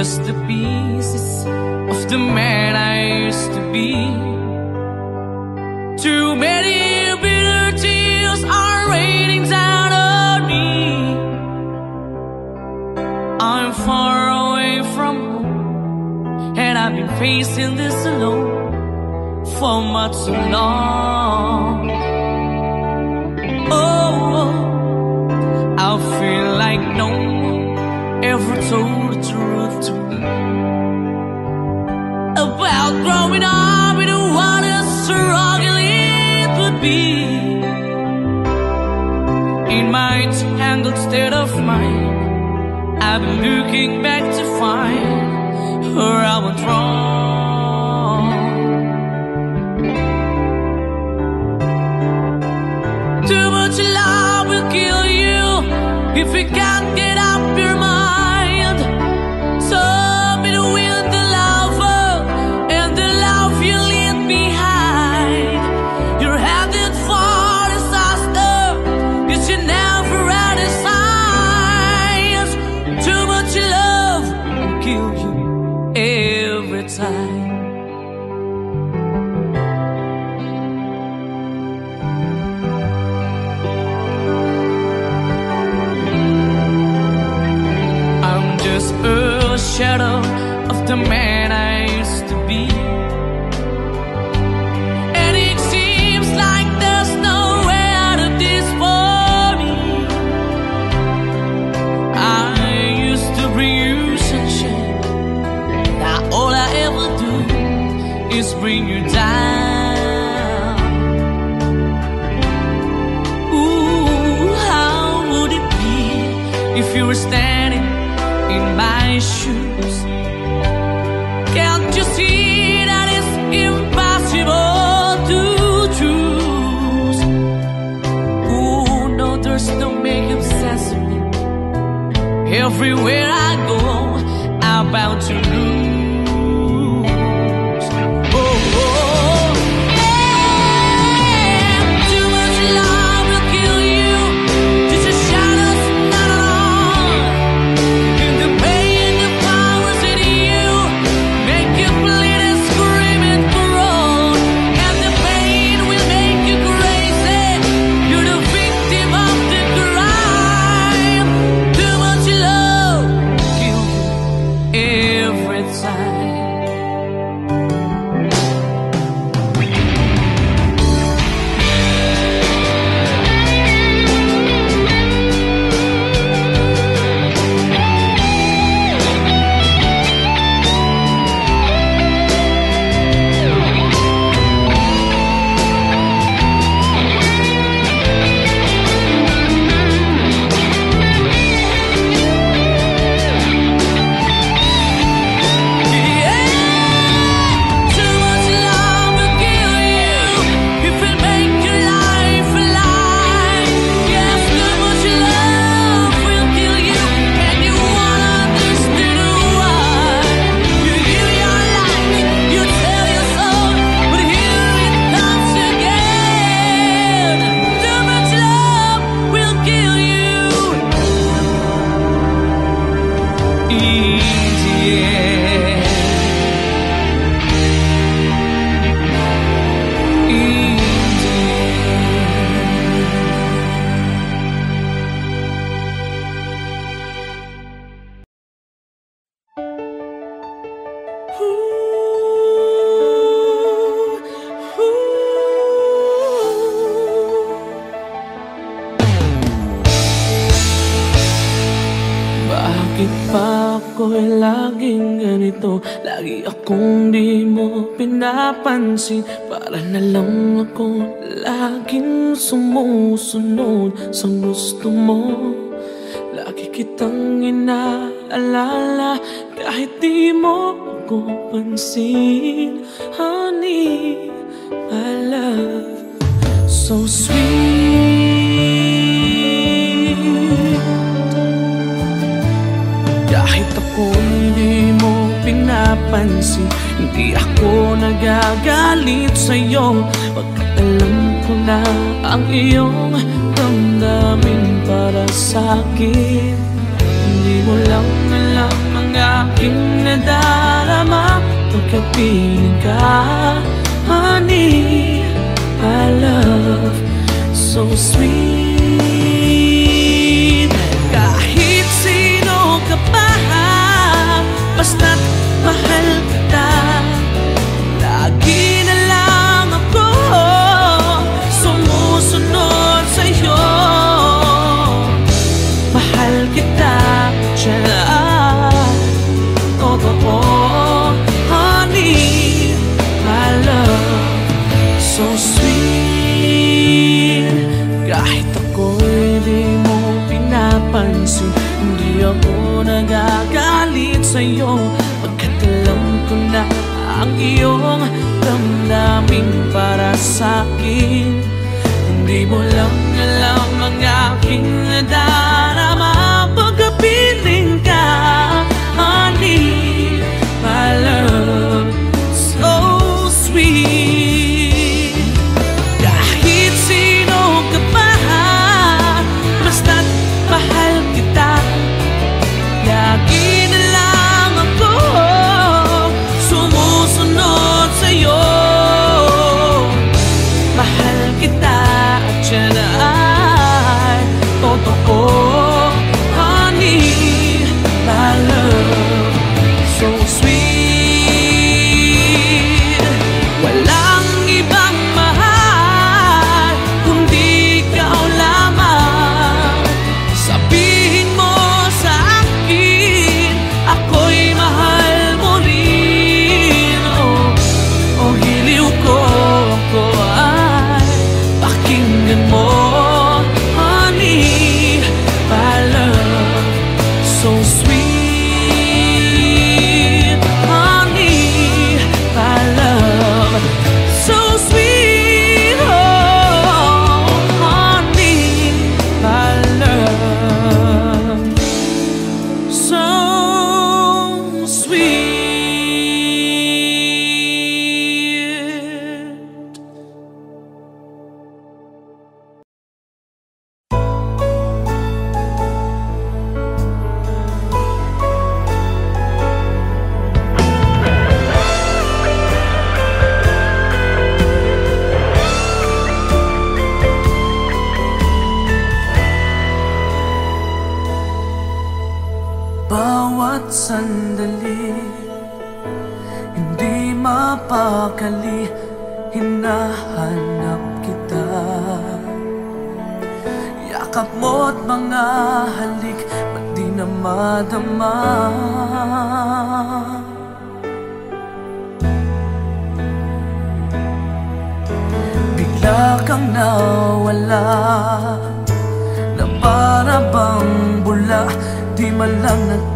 just the pieces of the man I used to be. Too many bitter tears are raining down on me. I'm far away from home, and I've been facing this alone for much too long. Oh, I feel like no one ever told the truth to me about growing up in what a struggle it would be. In my tangled state of mind, I've been looking back to find where I went wrong. Too much love will kill you if you can't get up your mind. So between the lover and the love you leave behind, you're headed for disaster, 'cause you never had a signs. Too much love will kill you every time. A shadow of the man I used to be, and it seems like there's no way out of this for me. I used to bring you sunshine, now all I ever do is bring you down. Ooh, how would it be if you were standing in my shoes? Can't you see that it's impossible to choose? Oh no, there's no making sense of me. Everywhere I go, I'm bound to lose. Oh, oh, yeah. Too much love will kill you. Just a shadow's not alone. Bakit ba ako'y laging ganito? Lagi akong di mo pinapansin. Para na lang ako laging sumusunod sa gusto mo. Lagi kitang inaalala kahit di mo ako pansin. Honey, my love, so sweet. Kahit ako hindi mo pinapansin, hindi ako nagagalit sa'yo. Pagkat alam ko na ang iyong damdamin para sa'kin. Hindi mo lang alam ang aking nadarama pagkapiling ka. Honey, my love, so sweet. Kahit sino ka pa, basta't mahal kita. Lagi na lang ako sumusunod sa'yo. Mahal kita, tiyan, totoo. Honey, my love, so sweet. Kahit ako'y di mo pinapansin, hindi ako nagagalit sa'yo, pagkat alam ko na ang iyong damdamin para sa'kin. Hindi mo lang alam ang aking nadarama pagkapiling ka. Honey, my love, so sweet. Kahit sino ka pa, basta't mahal kita. Lagi na lang ako sumusunod sa'yo. Mahal kita at yan ay totoo. Honey, my love, so sweet. Walang ibang mahal kundi ikaw lamang. Sabihin mo sa akin, ako'y mahal mo rin. Oh, hiliw ko, ako ay pakinggan mo. Honey, my love, so sweet. Honey, my love, so sweet. Oh, honey, my love, so sweet. Bawat sandali, hindi mapakali, hinahanap kita. Yakap mo't mga halik, ba't di na madama? Bigla kang nawala, na para bang bula, di man lang nagpaalam.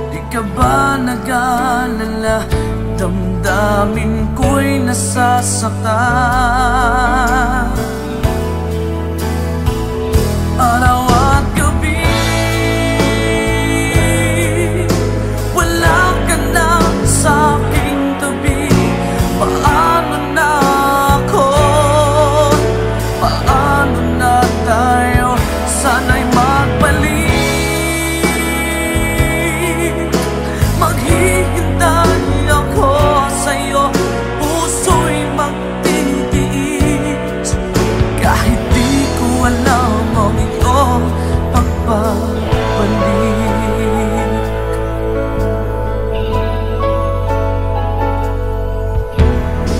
Di ka ba nag-alala, damdamin ko'y nasasaktan. Araw at gabi, wala ka na sa'king tabi. Paano na ako? Paano na tayo? Sana'y magbalik. Maghihintay ako sa'yo, puso'y magtitiis. Kahit di ko alam ang iyong pagbabalik.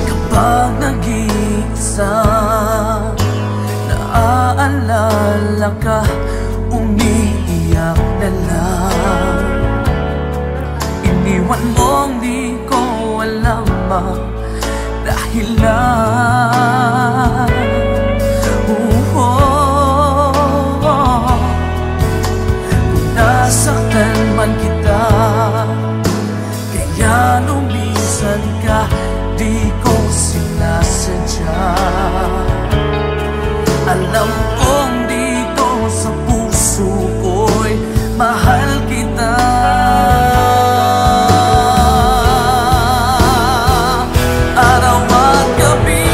Kapag nag-iisa, naaalala ka, umiiyak na lang. Iniwan mong di ko alam ang dahilan. Kung nasaktan man kita, kaya lumisan ka, di ko sinasadya. Alam kong dito sa puso ko'y mahal kita. Araw at gabi,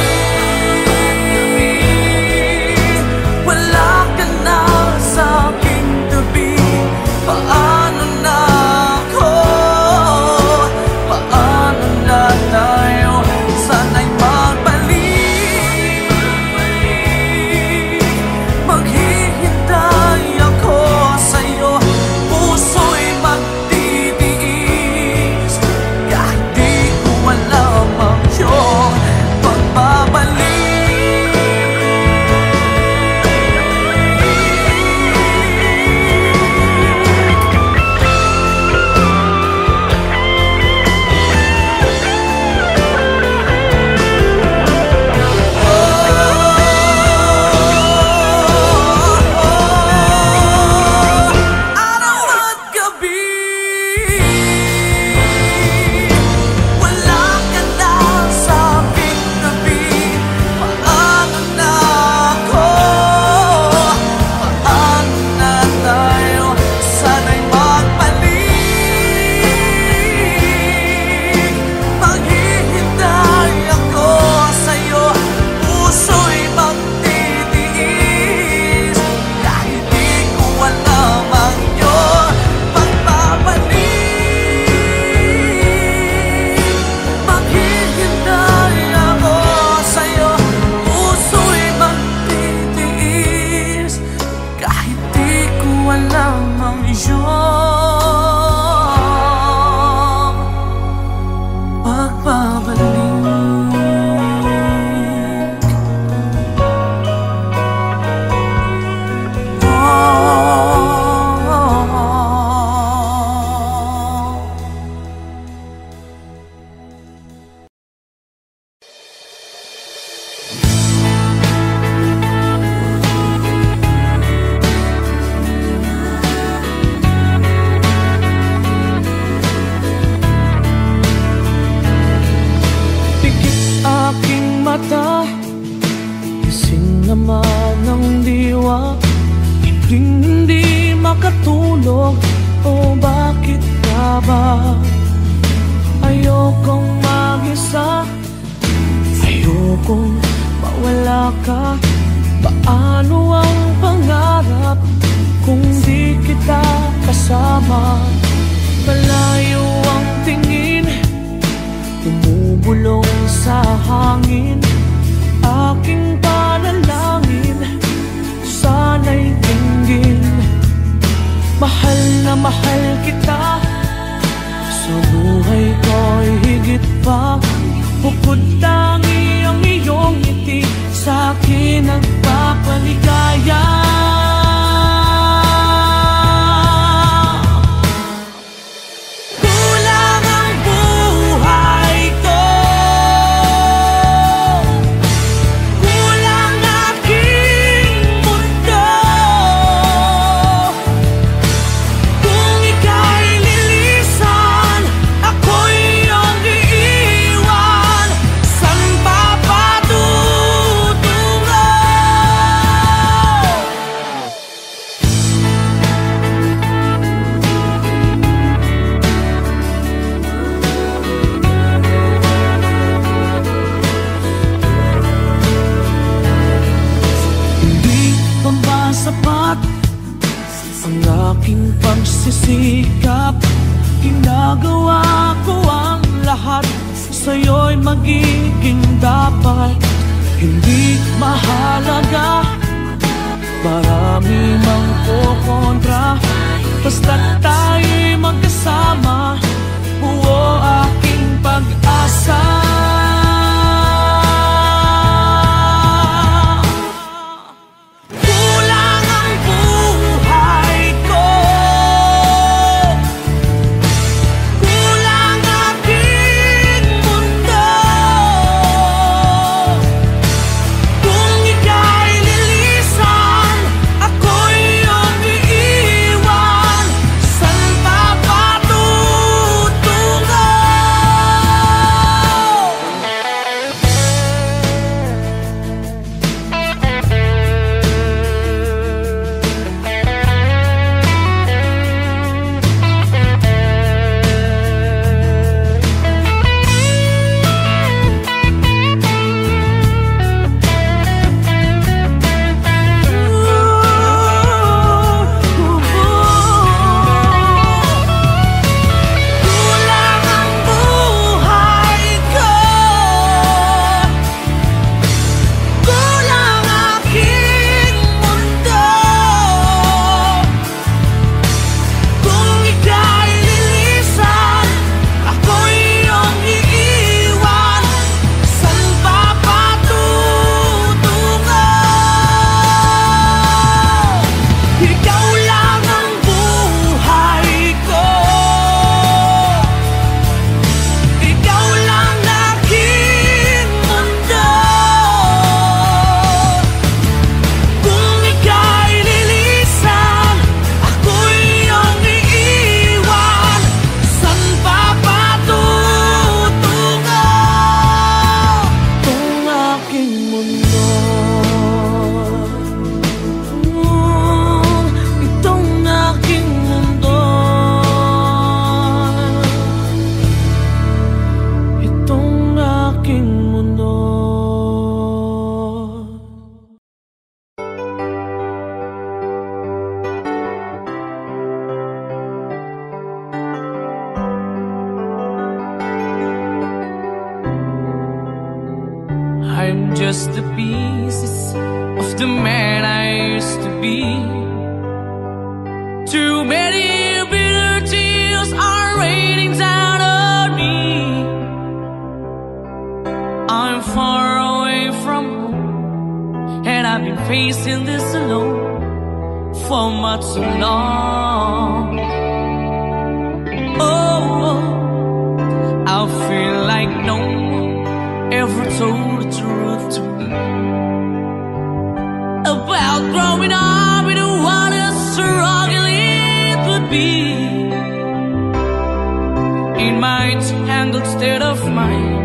ba? Ayokong mag-isa, ayokong mawala ka. Paano ang pangarap kung di kita kasama? Malayo ang tingin, bumubulong sa hangin. Aking panalangin, sana'y tingin. Mahal na mahal kita, sa buhay ko'y higit pa. Bukod tangi ang iyong ngiti, sa'kin nagpapaligaya. Kulang ang buhay ko, kulang aking mundo. Kung ika'y lilisan, ako'y iyong iiwan. San pa patutungo? Hindi pa ba sapat ang aking pagsisikap? Ginagawa ko ang lahat, sa'yo'y magiging dapat. Hindi mahalaga, marami mang kukontra, basta't tayo'y magkasama. Buo aking pag-asa. Kulang ang buhay ko, kulang aking mundo. Kung ika'y lilisan, ako'y iyong iiwan. San pa patutungo? Kulang ang buhay ko, kulang aking mundo. Kung ika'y lilisan, ako'y iyong iiwan. San pa patutungo? Ikaw lang ang buhay ko, ikaw lang aking mundo. Kung ika'y lilisan, ako'y iyong iiwan. San pa patutungo? Itong aking mundo, itong aking mundo, itong aking mundo. I'm just the pieces of the man I used to be. Too many bitter tears are raining down on me. I'm far away from home, and I've been facing this alone for much too long. Oh, I feel like no one ever told the truth to me about growing up in what a struggle it would be. In my tangled state of mind,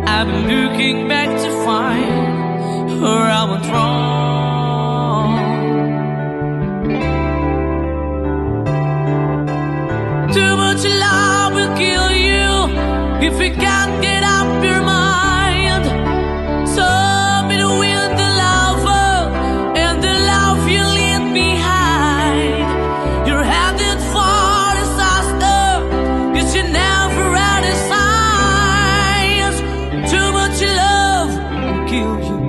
I've been looking back to find where I went wrong. Too much love will kill you if you can't get up your mind. So between the lover and the love you leave behind, you're headed for disaster, 'cause you never had a signs. Too much love will kill you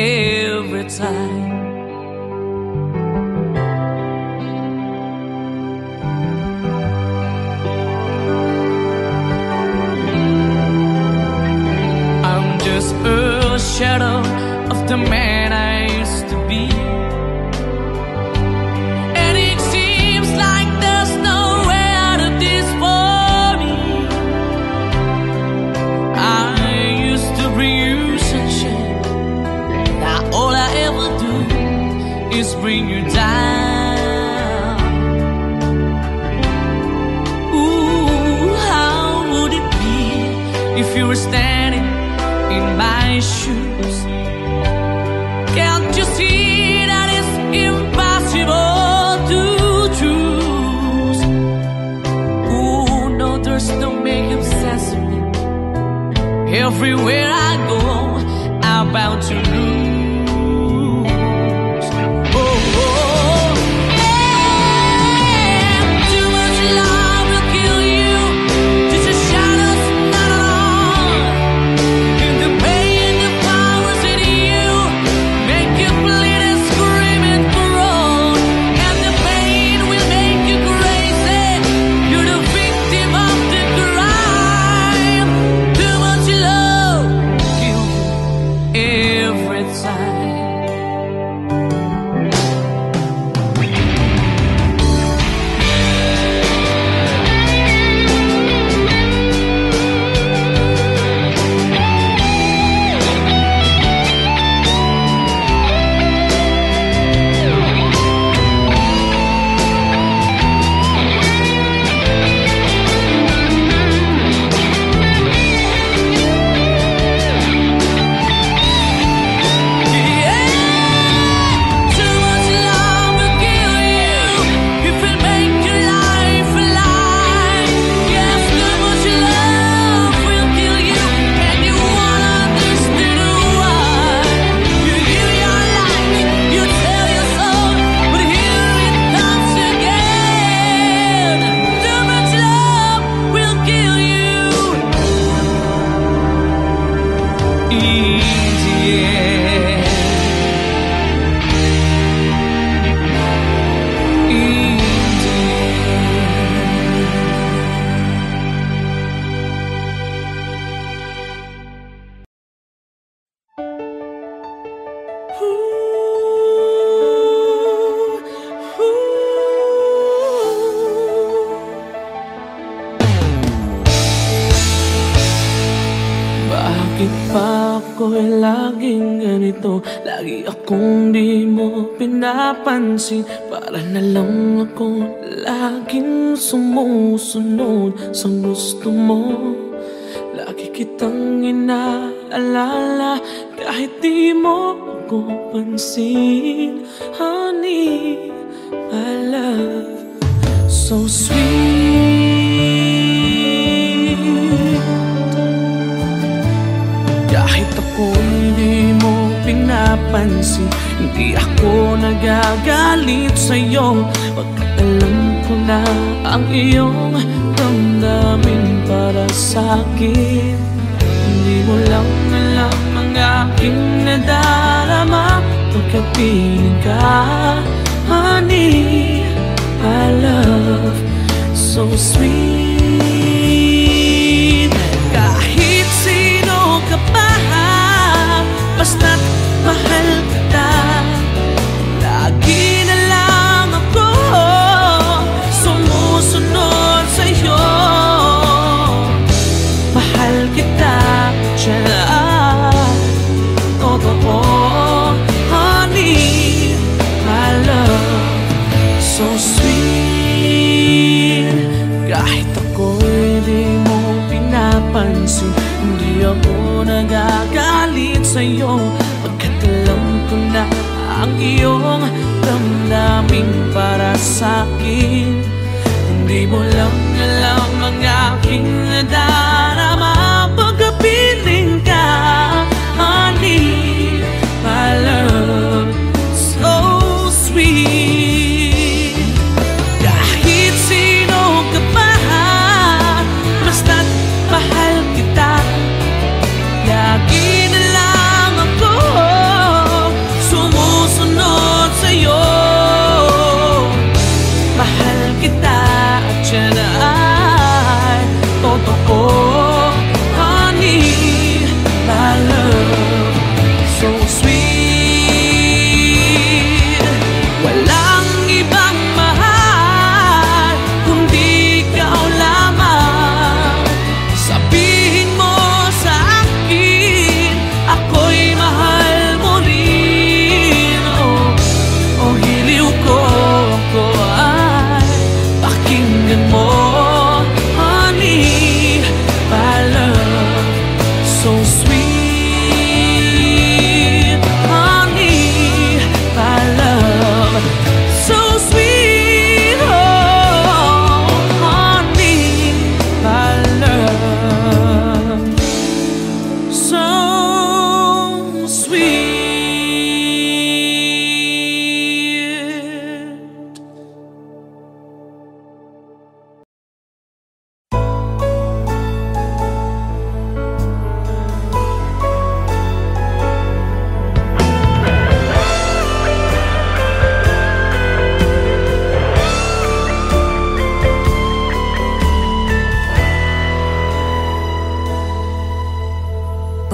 every time. A shadow of the man I used to be, and it seems like there's no way out of this for me. I used to bring you sunshine, now all I ever do is bring you down. Ooh, how would it be if you were standing in my shoes? Can't you see that it's impossible to choose? Ooh, no, there's no making sense of me. Everywhere I go, I'm bound to lose. Oh, oh, yeah. Too much love will kill you. Just a shadow's not alone. The pain, the powers in you make you bleed and scream and groan, and the pain will make you crazy. You're the victim of the crime. Too much love kill you every time. Bakit pa ako'y laging ganito? Lagi akong di mo pinapansin. Para na lang ako laging sumusunod sa gusto mo. Lagi kitang inaalala kahit di mo ako pansin. Honey, my love, so sweet. Kahit ako hindi mo pinapansin, hindi ako nagagalit sa'yo. Pagkat alam ko na ang iyong damdamin para sa'kin. Hindi mo lang alam ang aking nadarama pagkapiling ka. Honey, my love, so sweet. Kahit sino ka pa, basta't mahal kita. Lagi na lang ako sumusunod sa'yo. Mahal kita dyan, totoo. Honey, my love, so sweet. Kahit ako'y di mo pinapansin, hindi ako nagagalit sa'yo. Pagkat alam ko na ang iyong damdamin para sa'kin. Hindi mo lang alam ang aking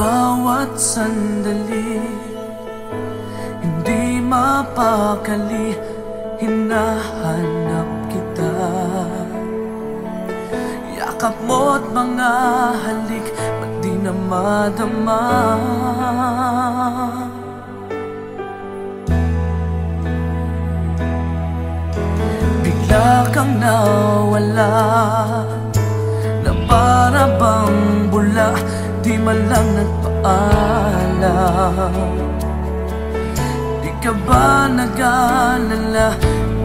bawat sandali, hindi mapakali, hinahanap kita. Yakap mo't mga halik, ba't di na madama? Bigla kang nawala, na para bang bula, di man lang nagpaalam. Di ka ba nag-alala,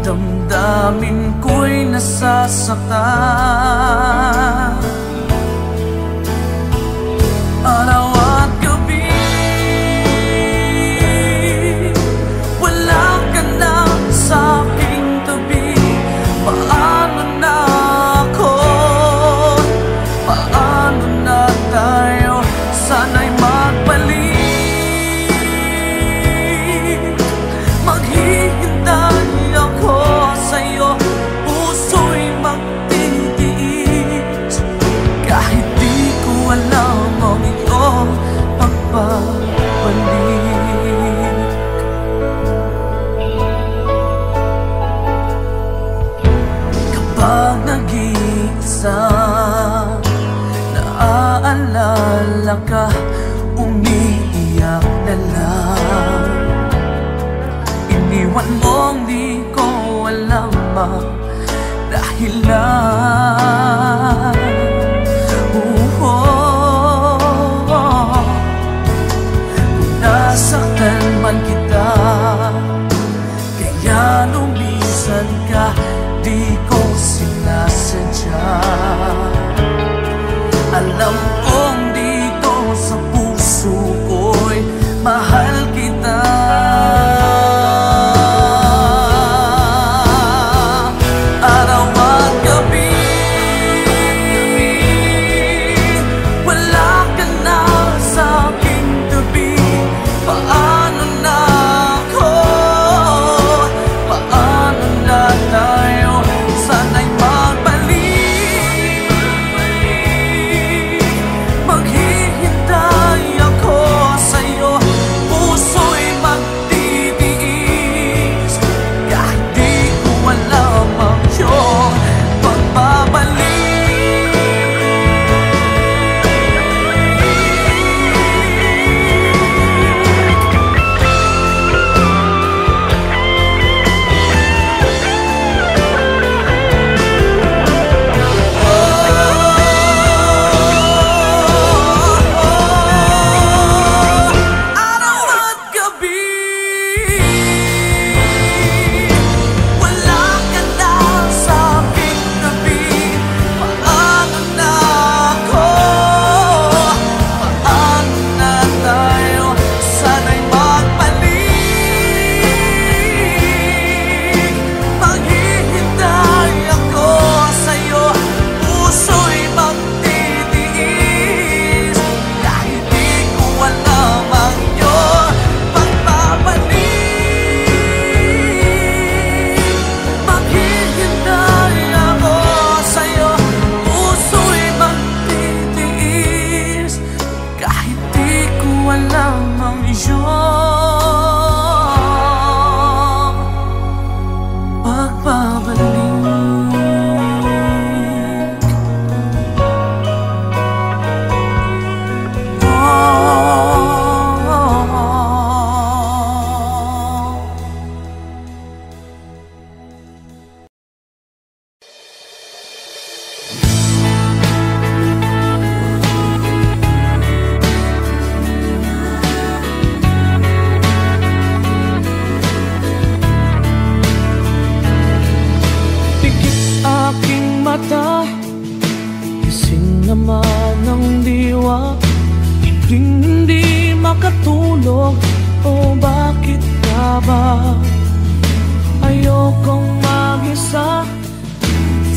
damdamin ko'y nasasaktan. Araw at gabi, wala ka na sa aking tabi. Paano na ako? Paano na tayo? Sana'y magbalik. Maghihintay ako sa'yo, puso'y magtitiis. Kahit di ko alam ang iyong pagbabalik. Kapag nag-iisa, naaalala ka, umiiyak na lang. Iniwan mong di ko alam ang dahilan. Kung nasaktan man kita, kaya lumisan ka, di ko sinasadya. Alam kong dito sa puso ko'y mahal kita. Araw at gabi, wala ka na sa aking tabi. Paano na ako? Paano na tayo? Sana'y magbalik. Maghihintay ako sa'yo, puso'y magtitiis. Kahit di ko alam ang iyong pagbabalik. Araw at gabi, wala ka na sa aking tabi. Paano na ako? Paano na tayo? Sana'y magbalik. Maghihintay ako sa'yo, puso'y magtitiis. Kahit di ko alam ang iyong pagbabalik. Maghihintay ako sa'yo, puso'y magtitiis. Kahit di ko alam ang iyong pagbabalik. Pikit aking mata, gising naman ang diwa. Hindi makatulog, o bakit ka ba? Ayokong mag-isa,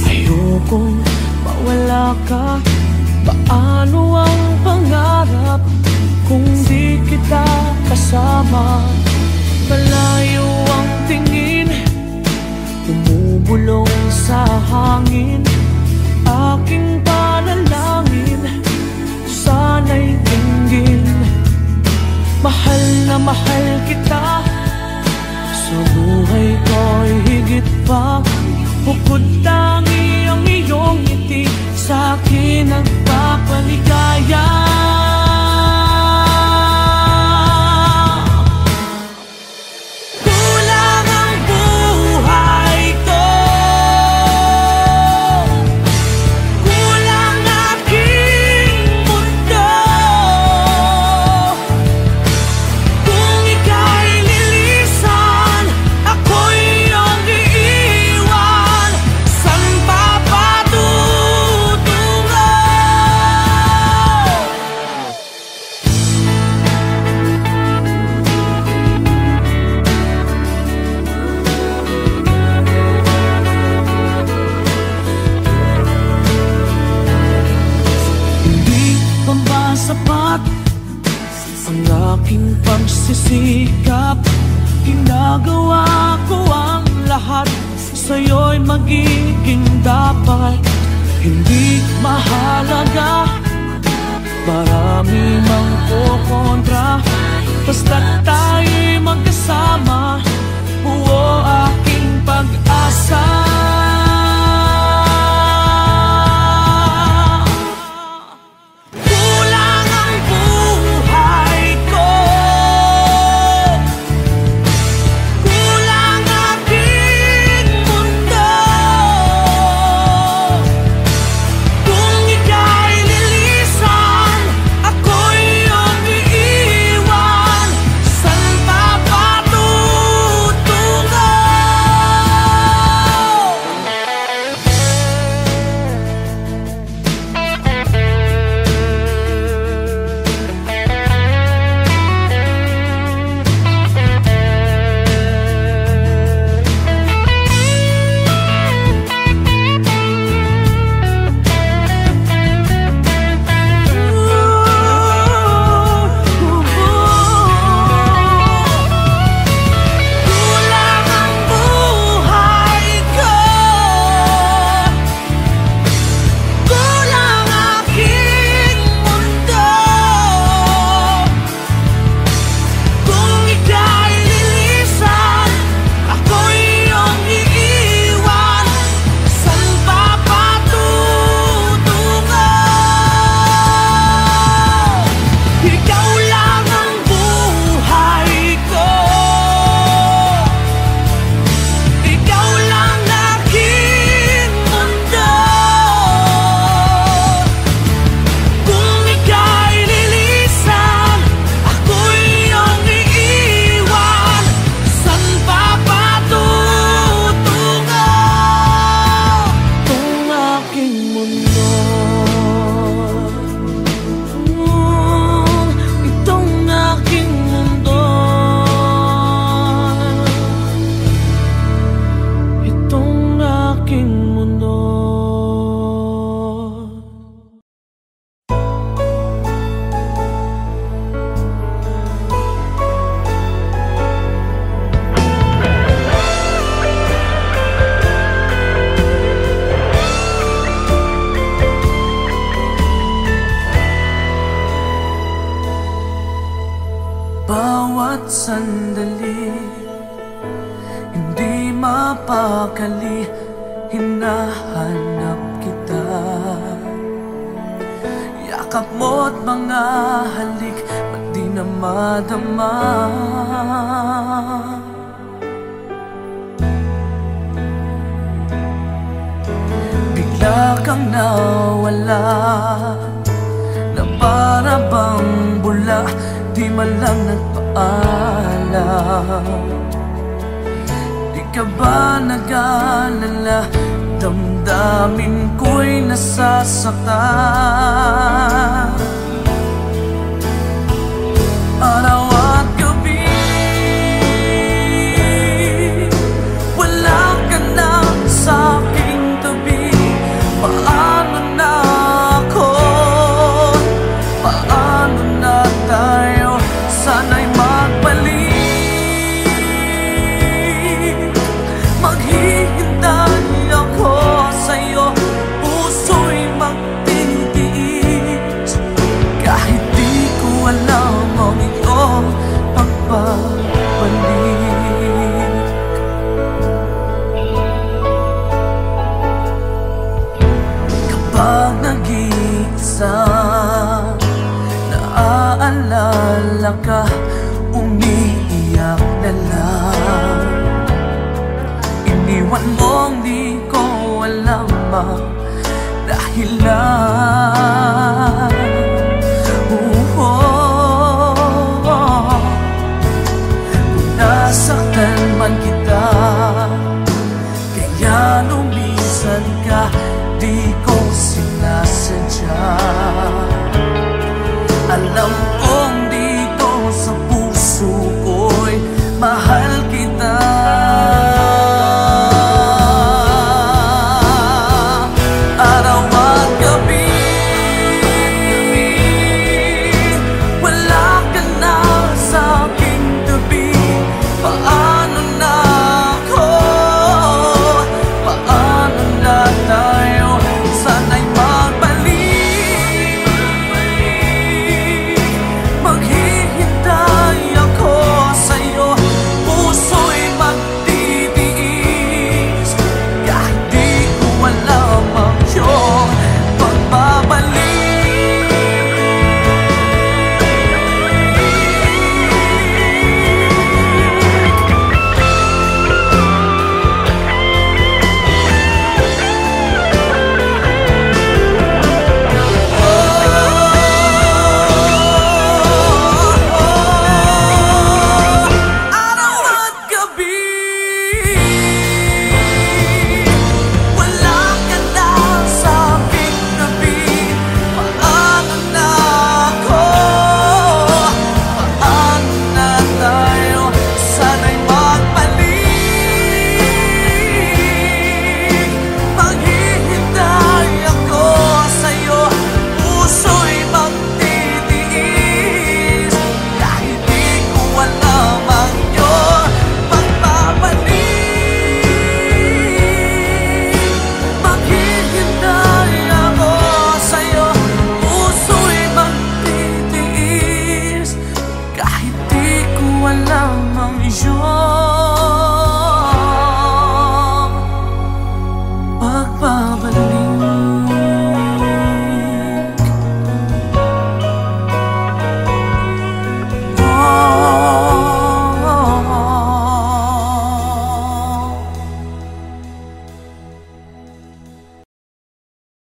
ayokong mawala ka. Paano ang pangarap kung di kita kasama? Malayo ang tingin, bumubulong sa hangin. Aking panalangin, sana'y dinggin di nagpapaligaya. Kulang ang buhay ko, kulang aking mundo. Kung ika'y lilisan, ako'y iyong iiwan. San pa patutungo? Hindi pa ba sapat ang aking pagsisikap? Ginagawa ko ang lahat, sa'yo'y magiging dapat. Hindi mahalaga, marami mang kukontra, basta't tayo'y magkasama, buo aking pag-asa. Kulang ang buhay ko, kulang aking mundo. Kung ika'y lilisan, ako'y iyong iiwan. San pa patutungo? Kulang ang buhay ko, kulang aking mundo. Kung ika'y lilisan, ako'y iyong iiwan. San pa patutungo? Ikaw lang ang buhay ko, ikaw lang aking mundo. Kung ika'y lilisan, ako'y iyong iiwan. San pa patutungo? Itong aking mundo, itong aking mundo, itong aking mundo. Bawat sandali, hindi mapakali, hinahanap kita. Yakap mo't mga halik, ba't di na madama? Bigla kang nawala, na para bang bula, di man lang nagpaalam. Di ka ba nag-alala, damdamin ko'y nasasaktan?